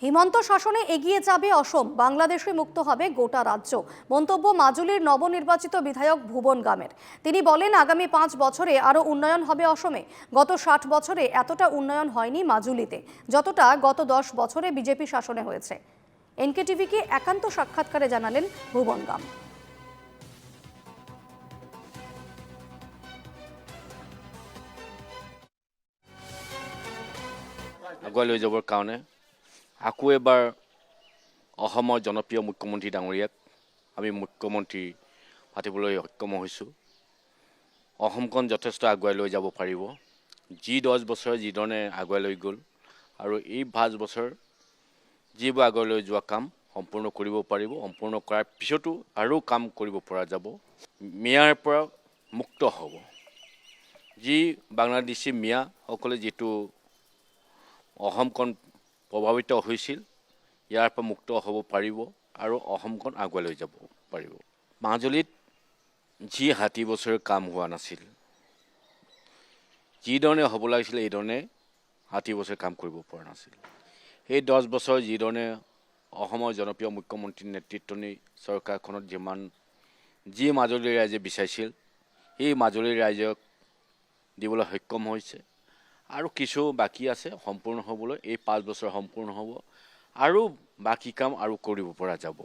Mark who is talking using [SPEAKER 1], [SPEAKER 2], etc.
[SPEAKER 1] হিমন্ত শাসনে এগিয়ে যাবে অসম, বাংলাদেশে মুক্ত হবে গোটা রাজ্য। মন্তব্য মাজুলির নবনির্বাচিত বিধায়ক ভুবন গামের। তিনি বলেন, আগামী 5 বছরে আরও উন্নয়ন হবে অসমে। গত 60 বছরে এতটা উন্নয়ন হয়নি মাজুলিতে, যতটা গত 10 বছরে বিজেপি শাসনে হয়েছে। এনকেটিভিকে একান্ত সাক্ষাৎকারে জানালেন ভুবন গাম।
[SPEAKER 2] আগুৱাই লৈ যাবৰ কাৰণে আকৌ এবাৰ অসমৰ জনপ্ৰিয় মুখ্যমন্ত্ৰী ডাঙৰীয়াক আমি মুখ্যমন্ত্ৰী পাতিবলৈ সক্ষম হৈছোঁ। অসমখন যথেষ্ট আগুৱাই লৈ যাব পাৰিব। যি 10 বছৰে যিধৰণে আগুৱাই লৈ গ'ল আৰু এই 5 বছৰ যিবোৰ আগুৱাই লৈ যোৱা কাম সম্পূৰ্ণ কৰিব পাৰিব। সম্পূৰ্ণ কৰাৰ পিছতো আৰু কাম কৰিব পৰা যাব। মিয়াৰ পৰা মুক্ত হ'ব। যি বাংলাদেশী মিয়াসকলে যিটো অসমখন প্ৰভাৱিত হৈছিল, ইয়াৰ পৰা মুক্ত হ'ব পাৰিব আৰু অসমখন আগুৱাই লৈ যাব পাৰিব। মাজুলীত যি 60 বছৰৰ কাম হোৱা নাছিল, যিধৰণে হ'ব লাগিছিল এইধৰণে 60 বছৰ কাম কৰিব পৰা নাছিল। এই 10 বছৰ যিধৰণে অসমৰ জনপ্ৰিয় মুখ্যমন্ত্ৰীৰ নেতৃত্বনি চৰকাৰখনত যি মাজুলী ৰাইজে বিচাৰিছিল, সেই মাজুলী ৰাইজক দিবলৈ সক্ষম হৈছে। আৰু কিছু বাকী আছে সম্পূৰ্ণ হ'বলৈ। এই 5 বছৰ সম্পূৰ্ণ হ'ব আৰু বাকী কাম আৰু কৰিব পৰা যাব।